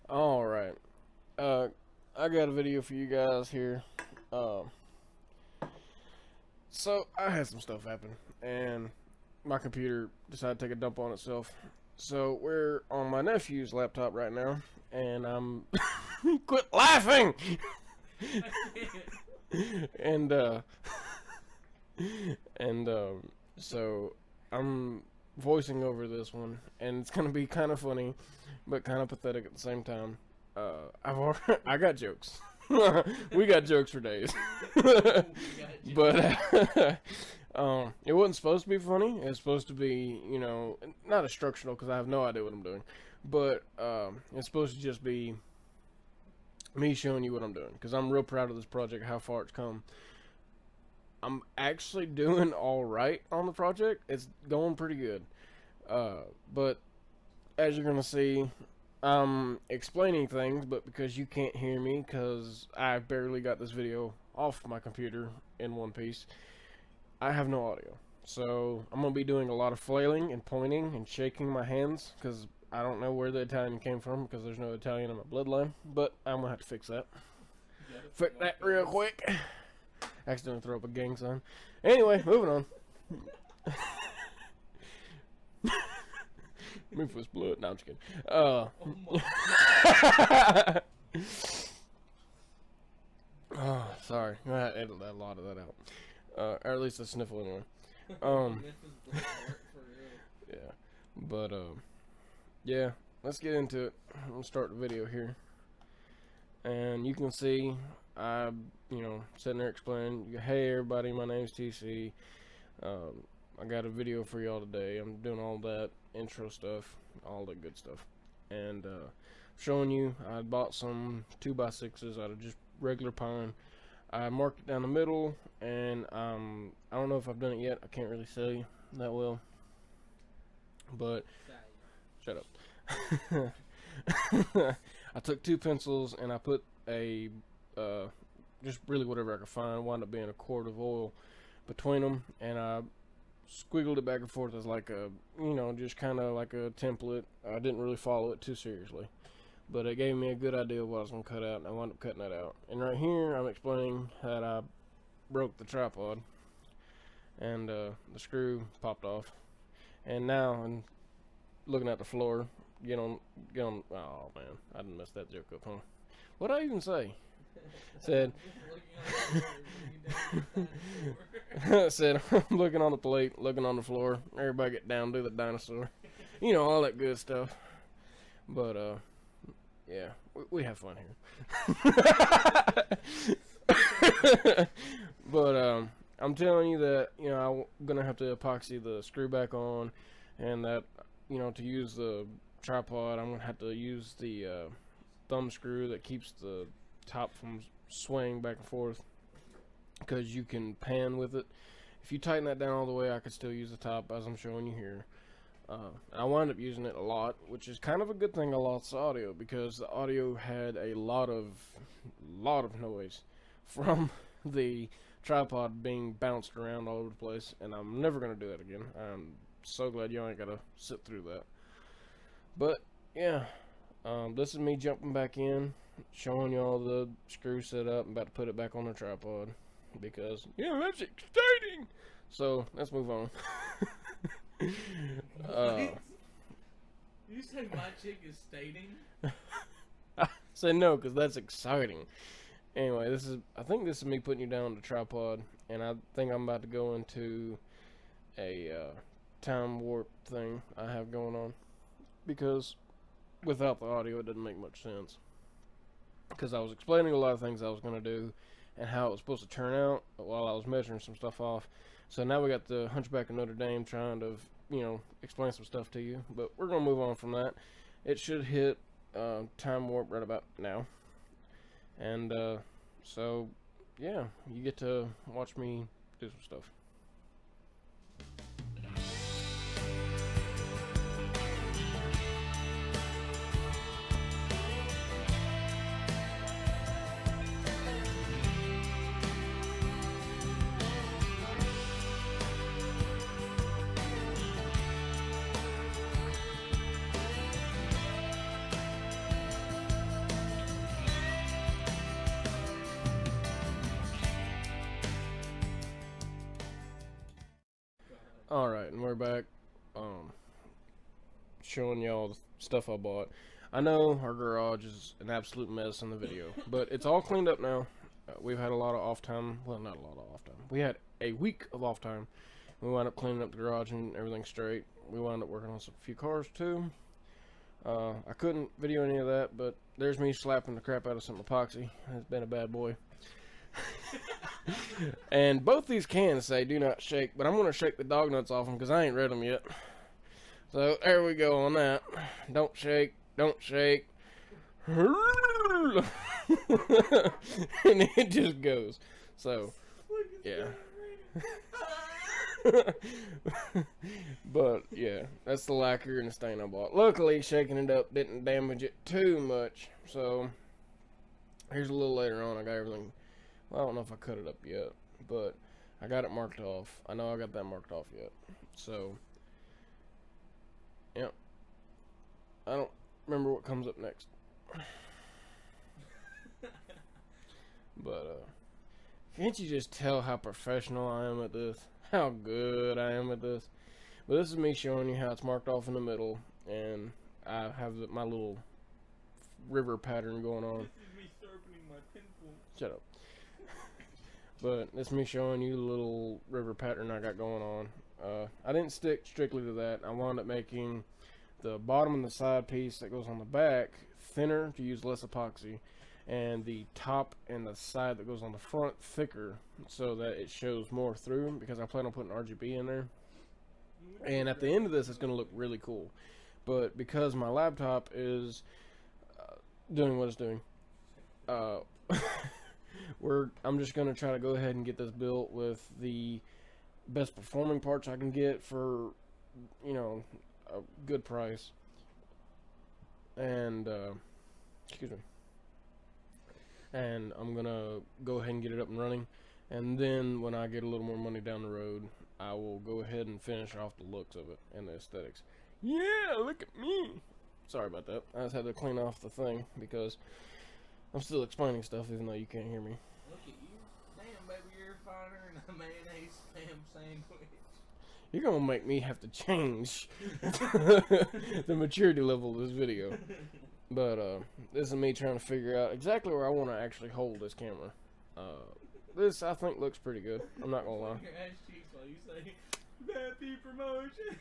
Alright. Uh, I got a video for you guys here. So, I had some stuff happen, and my computer decided to take a dump on itself. So, we're on my nephew's laptop right now, and I'm... Quit laughing! and, so, I'm voicing over this one, and it's gonna be kind of funny, but kind of pathetic at the same time. I got jokes. We got jokes for days. But it wasn't supposed to be funny. It's supposed to be, not instructional because I have no idea what I'm doing. But it's supposed to just be me showing you what I'm doing because I'm real proud of this project, how far it's come. I'm actually doing all right on the project. It's going pretty good. But as you're gonna see, I'm explaining things, but because you can't hear me, because I barely got this video off my computer in one piece, I have no audio. So I'm gonna be doing a lot of flailing and pointing and shaking my hands, because I don't know where the Italian came from, because there's no Italian in my bloodline, but I'm gonna have to fix that. Fix that real quick. Accidentally throw up a gang sign. Anyway, moving on. Move was blood. No, I'm just kidding. Oh, sorry. I edited a lot of that out. Or at least a sniffle anyway. Yeah. But, yeah. Let's get into it. I'm gonna start the video here. And you can see, sitting there explaining, hey everybody, my name's TC. I got a video for y'all today. I'm doing all that intro stuff, all that good stuff. And showing you, I bought some 2x6s out of just regular pine. I marked it down the middle, and I don't know if I've done it yet. I can't really say that well. But, shut up. I took 2 pencils and I put a just really whatever I could find, wound up being a quart of oil between them, and I squiggled it back and forth as like a, just kind of like a template. I didn't really follow it too seriously, but it gave me a good idea of what I was going to cut out, and I wound up cutting that out. And right here I'm explaining that I broke the tripod and the screw popped off, and now I'm looking at the floor. Get on. Oh man, I didn't mess that joke up, huh? What'd I even say? Said said I'm looking on the plate, looking on the floor. Everybody get down, do the dinosaur, all that good stuff. But yeah, we have fun here. But I'm telling you that I'm gonna have to epoxy the screw back on, and that to use the tripod, I'm gonna have to use the thumb screw that keeps the top from swaying back and forth, because you can pan with it. If you tighten that down all the way, I could still use the top as I'm showing you here. I wound up using it a lot, which is kind of a good thing. I lost the audio because the audio had a lot of noise from the tripod being bounced around all over the place, and I'm never gonna do that again. I'm so glad you ain't gotta sit through that. But yeah, this is me jumping back in, showing you all the screw set up. I'm about to put it back on the tripod because that's exciting. So let's move on. You say my chick is stating? I said no because that's exciting. Anyway, I think this is me putting you down on the tripod, and I think I'm about to go into a time warp thing I have going on, because without the audio it doesn't make much sense, because I was explaining a lot of things I was going to do and how it was supposed to turn out while I was measuring some stuff off. So now we got the Hunchback of Notre Dame trying to explain some stuff to you, but we're going to move on from that. It should hit time warp right about now, and so yeah, you get to watch me do some stuff. Alright, and we're back. Showing y'all the stuff I bought. I know our garage is an absolute mess in the video, but it's all cleaned up now. We've had a lot of off time. Well, not a lot of off time. We had a week of off time. We wound up cleaning up the garage and everything straight. We wound up working on a few cars too. I couldn't video any of that, but there's me slapping the crap out of some epoxy. It's been a bad boy. And both these cans say do not shake, but I'm going to shake the dog nuts off them because I ain't read them yet. So there we go on that. Don't shake, don't shake. And it just goes. So, yeah. But yeah, that's the lacquer and the stain I bought. Luckily, shaking it up didn't damage it too much. So here's a little later on. I got everything. Well, I don't know if I cut it up yet, but I got it marked off. I know I got that marked off yet. So, yep. I don't remember what comes up next. But can't you just tell how professional I am at this? How good I am at this? But this is me showing you how it's marked off in the middle, and I have my little river pattern going on. This is me sharpening my pencil. Shut up. But this is me showing you the little river pattern I got going on. I didn't stick strictly to that. I wound up making the bottom and the side piece that goes on the back thinner to use less epoxy, and the top and the side that goes on the front thicker so that it shows more through, because I plan on putting RGB in there. And at the end of this, it's going to look really cool. But because my laptop is doing what it's doing, I'm just going to try to go ahead and get this built with the best performing parts I can get for, you know, a good price. And, excuse me. And I'm going to go ahead and get it up and running. And then when I get a little more money down the road, I will go ahead and finish off the looks of it and the aesthetics. Yeah, look at me. Sorry about that. I just had to clean off the thing because I'm still explaining stuff even though you can't hear me. Look at you. Damn, baby, you're finer than a mayonnaise spam sandwich. You're going to make me have to change the maturity level of this video. But this is me trying to figure out exactly where I want to actually hold this camera. This, I think, looks pretty good. I'm not going to lie. Your ass cheeks while you say, happy promotion.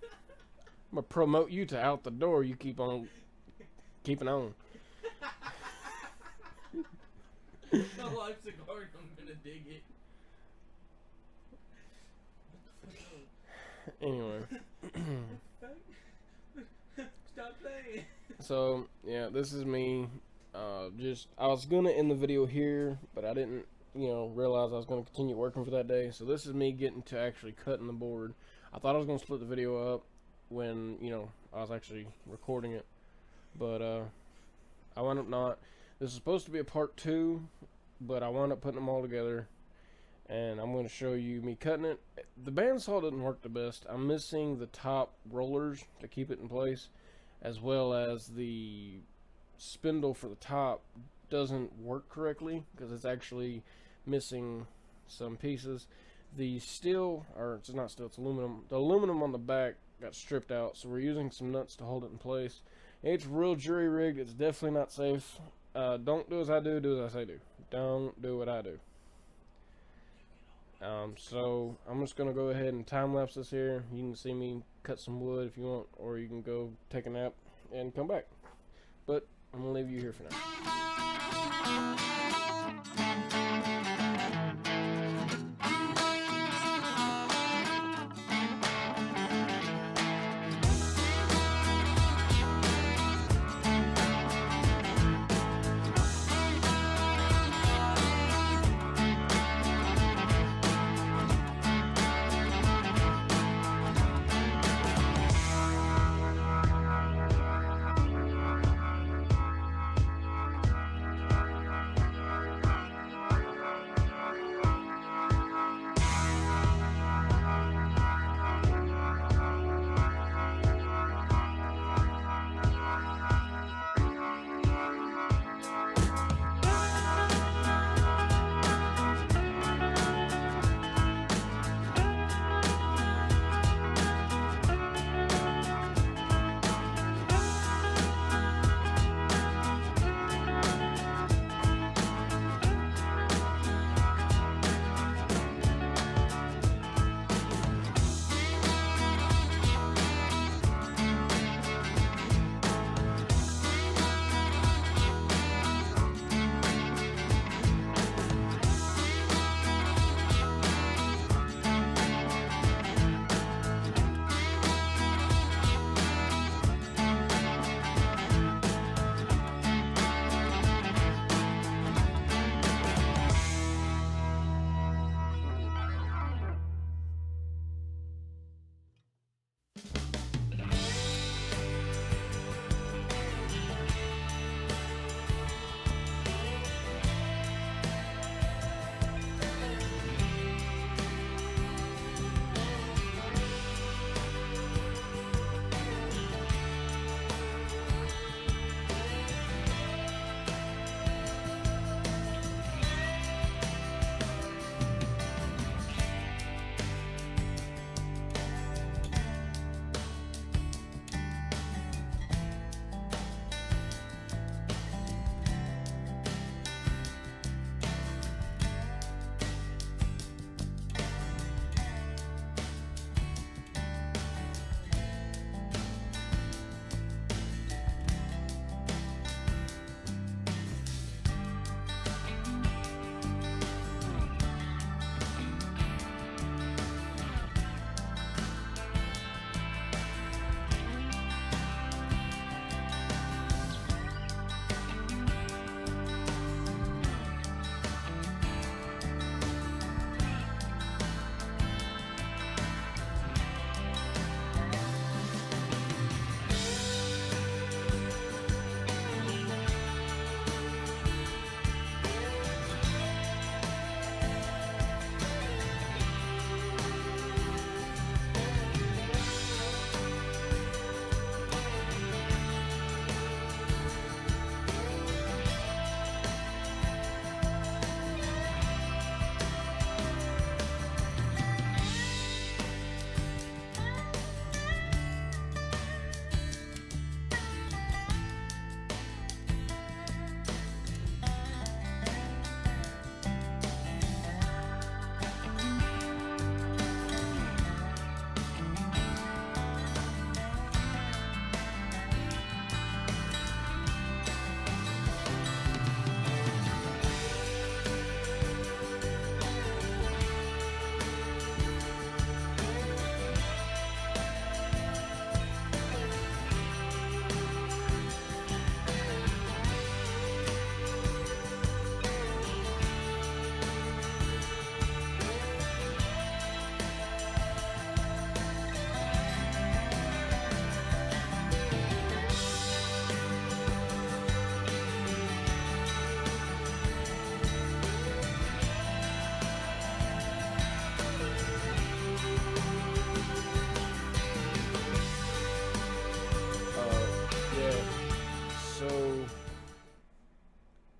I'm going to promote you to out the door. You keep on keeping on. My life's a garden. I'm going to dig it. Anyway. Stop playing. So, yeah, this is me. I was going to end the video here, but I didn't, realize I was going to continue working for that day. So this is me getting to actually cutting the board. I thought I was going to split the video up when, I was actually recording it. But, I wound up not. This is supposed to be a part 2, but I wound up putting them all together. And I'm going to show you me cutting it. The bandsaw didn't work the best. I'm missing the top rollers to keep it in place, as well as the spindle for the top doesn't work correctly because it's actually missing some pieces. The steel, or it's not steel, it's aluminum. The aluminum on the back got stripped out, so we're using some nuts to hold it in place. It's real jury rigged. It's definitely not safe. Don't do as I do, do as I say do. Don't do what I do. So I'm just gonna go ahead and time lapse this here. You can see me cut some wood if you want, or you can go take a nap and come back. But I'm gonna leave you here for now.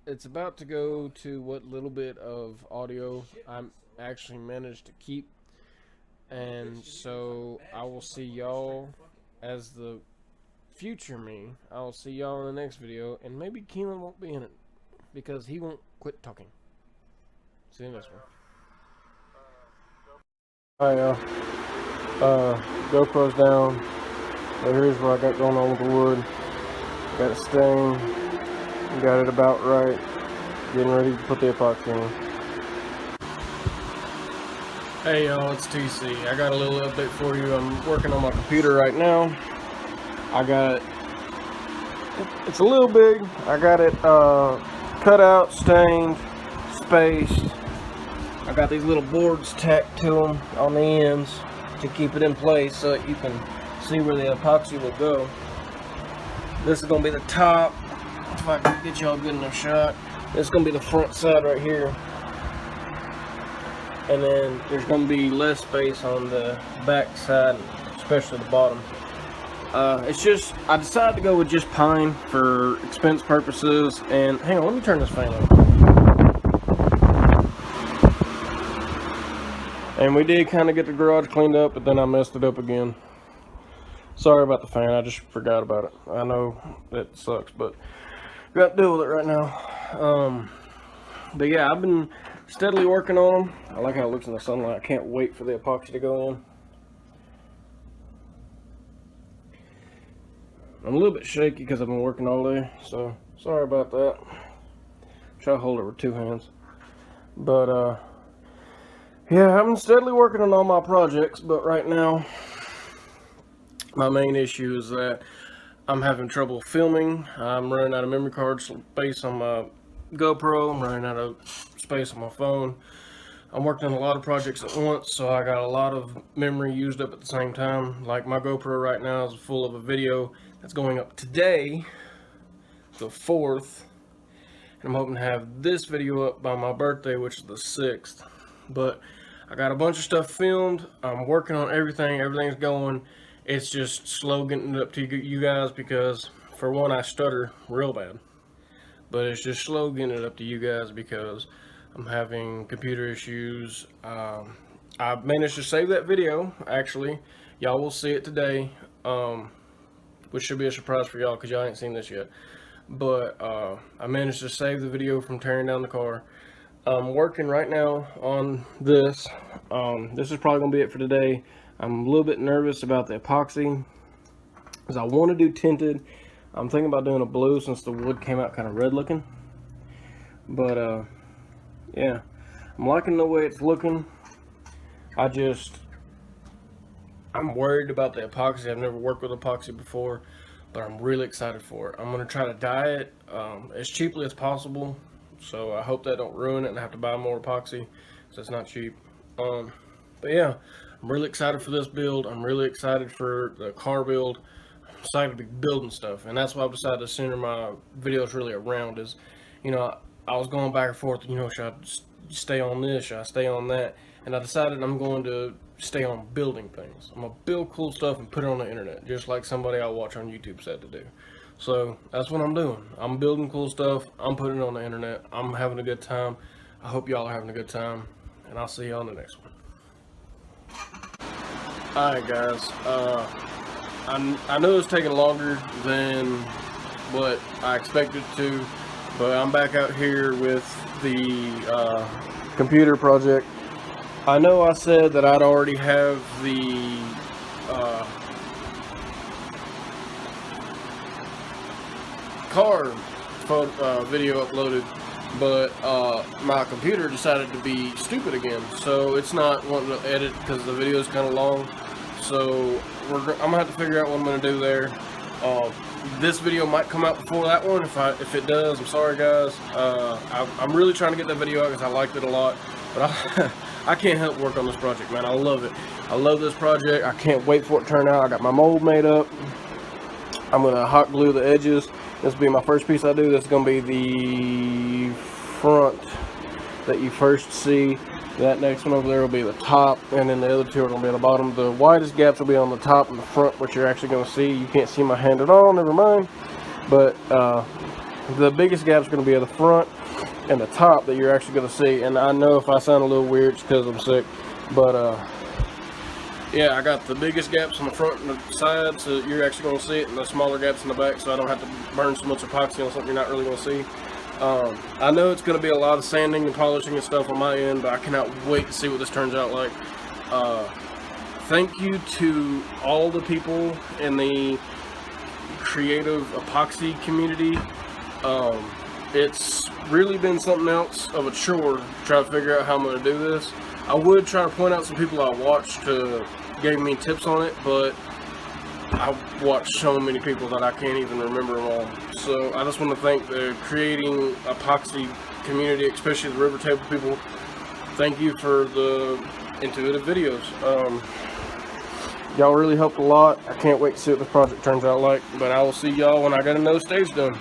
it's about to go to what little bit of audio I'm actually managed to keep. And so I will see y'all as the future me. I'll see y'all in the next video, and maybe Keelan won't be in it because he won't quit talking. See you next one. Alright, y'all. GoPro's down. So here's what I got going on with the wood. Got it stained. Got it about right. Getting ready to put the epoxy in. Hey y'all, it's TC. I got a little update for you. I'm working on my computer right now. I got it. It's a little big. I got it cut out, stained, spaced. I got these little boards tacked to them on the ends to keep it in place so that you can see where the epoxy will go. This is going to be the top, if I can get y'all a good enough shot. This is going to be the front side right here. And then there's going to be less space on the back side, especially the bottom. It's just, I decided to go with just pine for expense purposes. And hang on, let me turn this fan on. And we did kind of get the garage cleaned up, but then I messed it up again. Sorry about the fan, I just forgot about it. I know that sucks, but got to deal with it right now. But yeah, I've been steadily working on them. I like how it looks in the sunlight. I can't wait for the epoxy to go in. I'm a little bit shaky because I've been working all day, so sorry about that. Try to hold it with two hands. But yeah, I've been steadily working on all my projects, but right now my main issue is that I'm having trouble filming. I'm running out of memory card space on my GoPro. I'm running out of space on my phone. I'm working on a lot of projects at once, so I got a lot of memory used up at the same time. Like my GoPro right now is full of a video that's going up today, the 4th. And I'm hoping to have this video up by my birthday, which is the 6th. But I got a bunch of stuff filmed. I'm working on everything. Everything's going. It's just slow getting it up to you guys because, for one, I stutter real bad. But it's just slow getting it up to you guys because I'm having computer issues. I managed to save that video, actually. Y'all will see it today, which should be a surprise for y'all because y'all ain't seen this yet. But I managed to save the video from tearing down the car. I'm working right now on this. This is probably going to be it for today. I'm a little bit nervous about the epoxy because I want to do tinted. I'm thinking about doing a blue since the wood came out kind of red looking. But yeah, I'm liking the way it's looking. I'm worried about the epoxy. I've never worked with epoxy before, but I'm really excited for it. I'm going to try to dye it as cheaply as possible. So I hope that don't ruin it and I have to buy more epoxy, so it's not cheap. But yeah, I'm really excited for this build. I'm really excited for the car build. I'm excited to be building stuff, and that's why I've decided to center my videos really around is, you know, I was going back and forth, you know, should I stay on this, should I stay on that? And I decided I'm going to stay on building things. I'm going to build cool stuff and put it on the internet, just like somebody I watch on YouTube said to do. So that's what I'm doing. I'm building cool stuff. I'm putting it on the internet. I'm having a good time. I hope y'all are having a good time. And I'll see you on the next one. Alright guys. I know it's taking longer than what I expected to. But I'm back out here with the computer project. I know I said that I'd already have the car video uploaded, but my computer decided to be stupid again, so it's not wanting to edit because the video is kind of long. So I'm gonna have to figure out what I'm gonna do there. This video might come out before that one. If it does, I'm sorry guys. I'm really trying to get that video out because I liked it a lot, but I can't help work on this project, man. I love it. I love this project. I can't wait for it to turn out. I got my mold made up. I'm gonna hot glue the edges. This will be my first piece I do. This is gonna be the front that you first see. That next one over there will be the top, and then the other two are going to be on the bottom. The widest gaps will be on the top and the front, which you're actually going to see. You can't see my hand at all, never mind. But The biggest gap is going to be at the front and the top that you're actually going to see. And I know if I sound a little weird, it's because I'm sick. But yeah, I got the biggest gaps on the front and the side, so you're actually going to see it, and the smaller gaps in the back, so I don't have to burn so much epoxy on something you're not really going to see. I know it's going to be a lot of sanding and polishing and stuff on my end, but I cannot wait to see what this turns out like. Thank you to all the people in the creative epoxy community. It's really been something else of a chore to try to figure out how I'm going to do this. I would try to point out some people I watched who gave me tips on it, but I watched so many people that I can't even remember them all. So I just want to thank the creating epoxy community, especially the river table people. Thank you for the intuitive videos. Y'all really helped a lot. I can't wait to see what this project turns out like, but I will see y'all when I got another stage done.